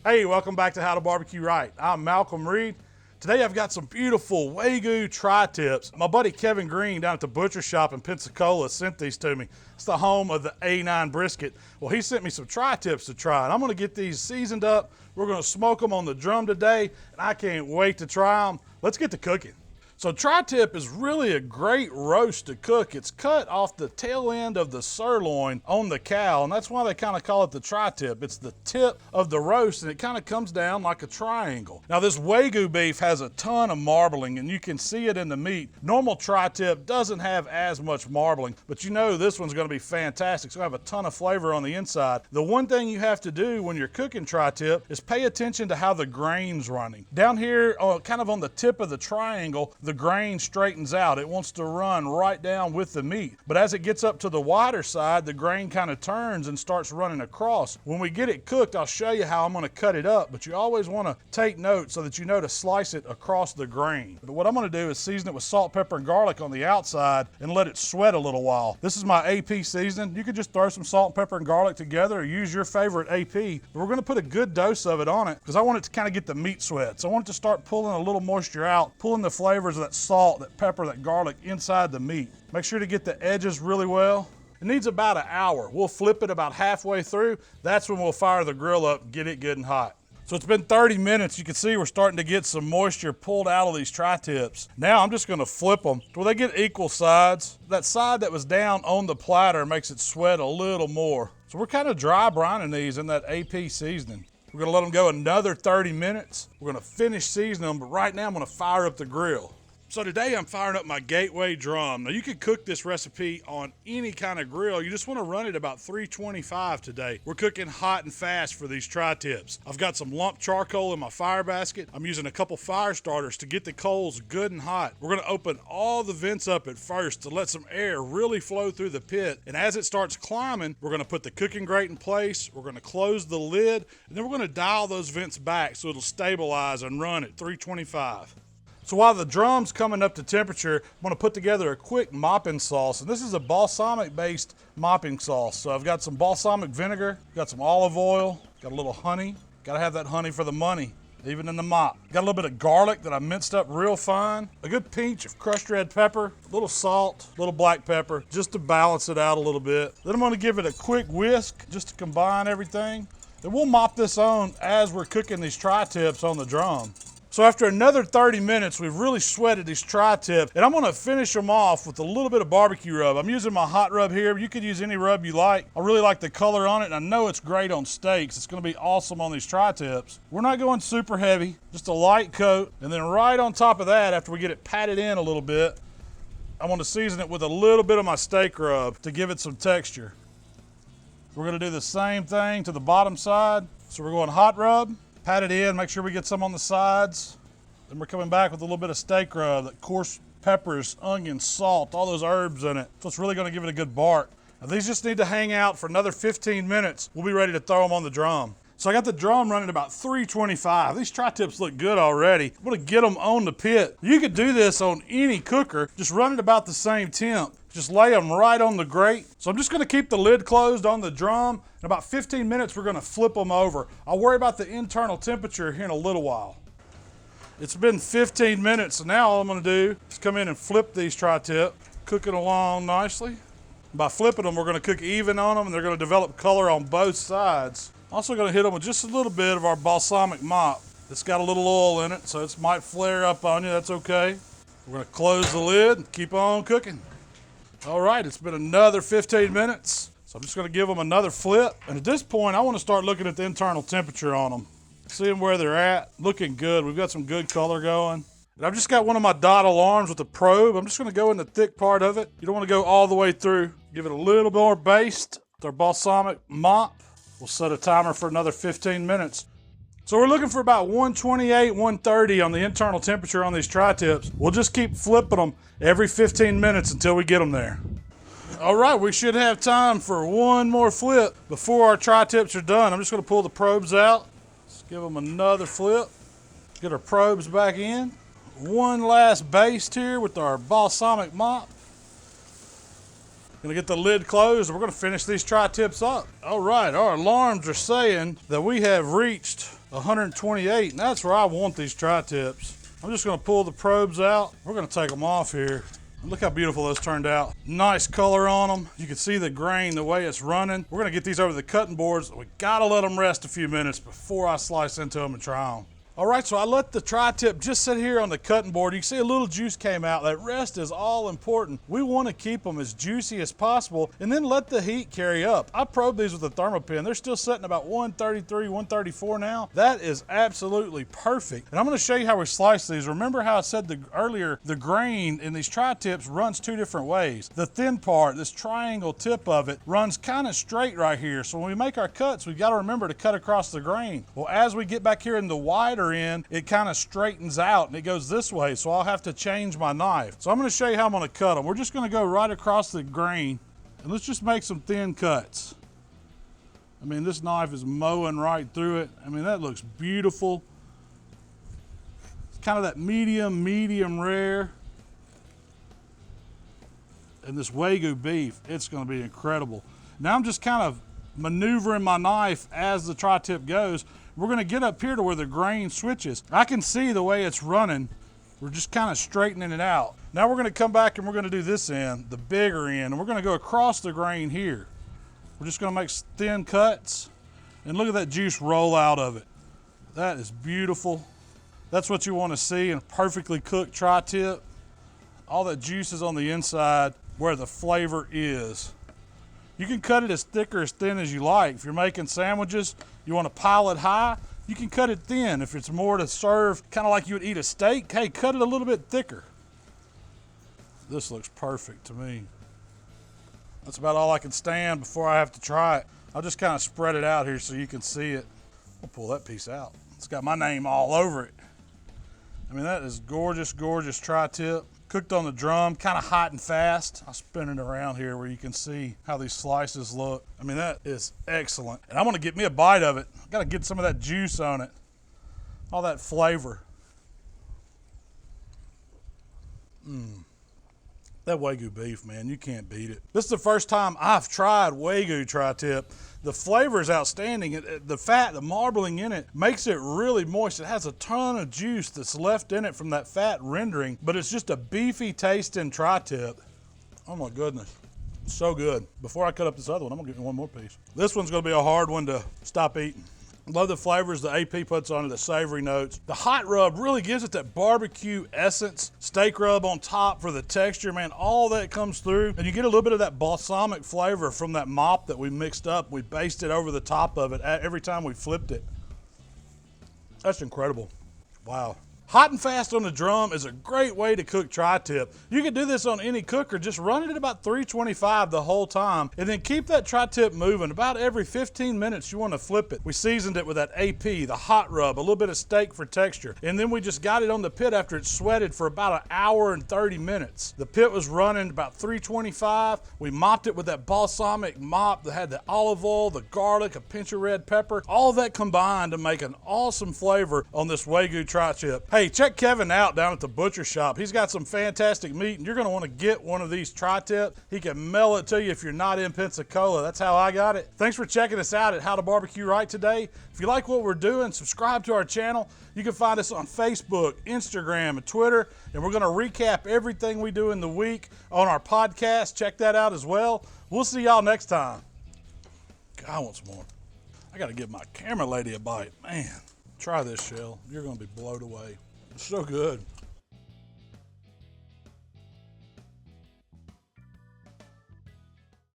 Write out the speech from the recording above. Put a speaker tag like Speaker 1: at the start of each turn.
Speaker 1: Hey, welcome back to How to Barbecue Right. I'm Malcolm Reed. Today I've got some beautiful Wagyu Tri Tips. My buddy Kevin Green down at the butcher shop in Pensacola sent these to me. It's the home of the A9 brisket. Well, he sent me some Tri Tips to try, and I'm gonna get these seasoned up. We're gonna smoke them on the drum today, and I can't wait to try them. Let's get to cooking. So Tri Tip is really a great roast to cook. It's cut off the tail end of the sirloin on the cow, and that's why they kind of call it the Tri Tip. It's the tip of the roast, and it kind of comes down like a triangle. Now this Wagyu beef has a ton of marbling, and you can see it in the meat. Normal Tri Tip doesn't have as much marbling, but you know this one's gonna be fantastic. It's gonna have a ton of flavor on the inside. The one thing you have to do when you're cooking Tri Tip is pay attention to how the grain's running. Down here, kind of on the tip of the triangle, the grain straightens out. It wants to run right down with the meat. But as it gets up to the wider side, the grain kind of turns and starts running across. When we get it cooked, I'll show you how I'm gonna cut it up, but you always wanna take note so that you know to slice it across the grain. But what I'm gonna do is season it with salt, pepper, and garlic on the outside and let it sweat a little while. This is my AP seasoning. You could just throw some salt, pepper, and garlic together or use your favorite AP, but we're gonna put a good dose of it on it because I want it to kind of get the meat sweat. So I want it to start pulling a little moisture out, pulling the flavors of that salt, that pepper, that garlic inside the meat. Make sure to get the edges really well. It needs about an hour. We'll flip it about halfway through. That's when we'll fire the grill up and get it good and hot. So it's been 30 minutes. You can see we're starting to get some moisture pulled out of these Tri Tips. Now I'm just gonna flip them till they get equal sides. That side that was down on the platter makes it sweat a little more. So we're kind of dry brining these in that AP seasoning. We're gonna let them go another 30 minutes. We're gonna finish seasoning them, but right now I'm gonna fire up the grill. So today I'm firing up my Gateway drum. Now you could cook this recipe on any kind of grill. You just want to run it about 325 today. We're cooking hot and fast for these Tri Tips. I've got some lump charcoal in my fire basket. I'm using a couple fire starters to get the coals good and hot. We're going to open all the vents up at first to let some air really flow through the pit. And as it starts climbing, we're going to put the cooking grate in place. We're going to close the lid, and then we're going to dial those vents back so it'll stabilize and run at 325. So while the drum's coming up to temperature, I'm gonna put together a quick mopping sauce. And this is a balsamic-based mopping sauce. So I've got some balsamic vinegar, got some olive oil, got a little honey. Gotta have that honey for the money, even in the mop. Got a little bit of garlic that I minced up real fine, a good pinch of crushed red pepper, a little salt, a little black pepper, just to balance it out a little bit. Then I'm gonna give it a quick whisk just to combine everything. Then we'll mop this on as we're cooking these Tri Tips on the drum. So after another 30 minutes, we've really sweated these Tri Tips, and I'm gonna finish them off with a little bit of barbecue rub. I'm using my hot rub here. You could use any rub you like. I really like the color on it, and I know it's great on steaks. It's gonna be awesome on these Tri Tips. We're not going super heavy, just a light coat, and then right on top of that, after we get it patted in a little bit, I want to season it with a little bit of my steak rub to give it some texture. We're gonna do the same thing to the bottom side. So we're going hot rub, pat it in, make sure we get some on the sides. Then we're coming back with a little bit of steak rub, that coarse peppers, onions, salt, all those herbs in it. So it's really gonna give it a good bark. Now these just need to hang out for another 15 minutes. We'll be ready to throw them on the drum. So I got the drum running about 325. These Tri Tips look good already. I'm gonna get them on the pit. You could do this on any cooker, just run it about the same temp. Just lay them right on the grate. So I'm just gonna keep the lid closed on the drum. In about 15 minutes, we're gonna flip them over. I'll worry about the internal temperature here in a little while. It's been 15 minutes, so now all I'm gonna do is come in and flip these Tri Tip, cooking along nicely. By flipping them, we're gonna cook even on them, and they're gonna develop color on both sides. Also gonna hit them with just a little bit of our balsamic mop. It's got a little oil in it, so it might flare up on you, that's okay. We're gonna close the lid and keep on cooking. All right, it's been another 15 minutes. So I'm just gonna give them another flip. And at this point, I wanna start looking at the internal temperature on them, seeing where they're at. Looking good, we've got some good color going. And I've just got one of my dot alarms with a probe. I'm just gonna go in the thick part of it. You don't wanna go all the way through. Give it a little more baste with our balsamic mop. We'll set a timer for another 15 minutes. So we're looking for about 128, 130 on the internal temperature on these Tri Tips. We'll just keep flipping them every 15 minutes until we get them there. All right, we should have time for one more flip before our Tri Tips are done. I'm just gonna pull the probes out. Let's give them another flip. Get our probes back in. One last baste here with our balsamic mop. Gonna get the lid closed, and we're gonna finish these Tri Tips up. All right, our alarms are saying that we have reached 128, and that's where I want these tri-tips. I'm just gonna pull the probes out. We're gonna take them off here. Look how beautiful those turned out. Nice color on them. You can see the grain, the way it's running. We're gonna get these over the cutting boards. We gotta let them rest a few minutes before I slice into them and try them. All right, so I let the tri-tip just sit here on the cutting board. You can see a little juice came out. That rest is all important. We want to keep them as juicy as possible and then let the heat carry up. I probed these with a thermopin. They're still sitting about 133, 134 now. That is absolutely perfect. And I'm going to show you how we slice these. Remember how I said earlier, the grain in these tri-tips runs two different ways. The thin part, this triangle tip of it, runs kind of straight right here. So when we make our cuts, we've got to remember to cut across the grain. Well, as we get back here in the wider end, it kind of straightens out and it goes this way, so I'll have to change my knife. So I'm going to show you how I'm going to cut them. We're just going to go right across the grain and let's just make some thin cuts. I mean, this knife is mowing right through it. I mean, that looks beautiful. It's kind of that medium rare. And this Wagyu beef, it's going to be incredible. Now I'm just kind of maneuvering my knife as the tri-tip goes. We're gonna get up here to where the grain switches. I can see the way it's running. We're just kind of straightening it out. Now we're gonna come back and we're gonna do this end, the bigger end, and we're gonna go across the grain here. We're just gonna make thin cuts, and look at that juice roll out of it. That is beautiful. That's what you wanna see in a perfectly cooked tri-tip. All that juice is on the inside where the flavor is. You can cut it as thick or as thin as you like. If you're making sandwiches, you want to pile it high, you can cut it thin. If it's more to serve, kind of like you would eat a steak, hey, cut it a little bit thicker. This looks perfect to me. That's about all I can stand before I have to try it. I'll just kind of spread it out here so you can see it. I'll pull that piece out. It's got my name all over it. I mean, that is gorgeous, gorgeous tri-tip. Cooked on the drum, kind of hot and fast. I'll spin it around here where you can see how these slices look. I mean, that is excellent. And I'm gonna get me a bite of it. I gotta get some of that juice on it. All that flavor. That Wagyu beef, man, you can't beat it. This is the first time I've tried Wagyu tri-tip. The flavor is outstanding. The fat, the marbling in it makes it really moist. It has a ton of juice that's left in it from that fat rendering, but it's just a beefy tasting tri-tip. Oh my goodness, so good. Before I cut up this other one, I'm gonna get one more piece. This one's gonna be a hard one to stop eating. Love the flavors the AP puts on it, the savory notes. The hot rub really gives it that barbecue essence. Steak rub on top for the texture, man, all that comes through. And you get a little bit of that balsamic flavor from that mop that we mixed up. We basted over the top of it every time we flipped it. That's incredible. Wow. Hot and fast on the drum is a great way to cook tri-tip. You can do this on any cooker, just run it at about 325 the whole time, and then keep that tri-tip moving. About every 15 minutes you want to flip it. We seasoned it with that AP, the hot rub, a little bit of steak for texture, and then we just got it on the pit after it sweated for about an hour and 30 minutes. The pit was running about 325. We mopped it with that balsamic mop that had the olive oil, the garlic, a pinch of red pepper, all that combined to make an awesome flavor on this Wagyu tri-tip. Hey, check Kevin out down at the butcher shop. He's got some fantastic meat, and you're going to want to get one of these tri-tips. He can mail it to you if you're not in Pensacola. That's how I got it. Thanks for checking us out at HowToBBQRight today. If you like what we're doing, subscribe to our channel. You can find us on Facebook, Instagram, and Twitter, and we're going to recap everything we do in the week on our podcast. Check that out as well. We'll see y'all next time. God, I want some more. I got to give my camera lady a bite. Man, try this, Shell. You're going to be blown away. It's so good.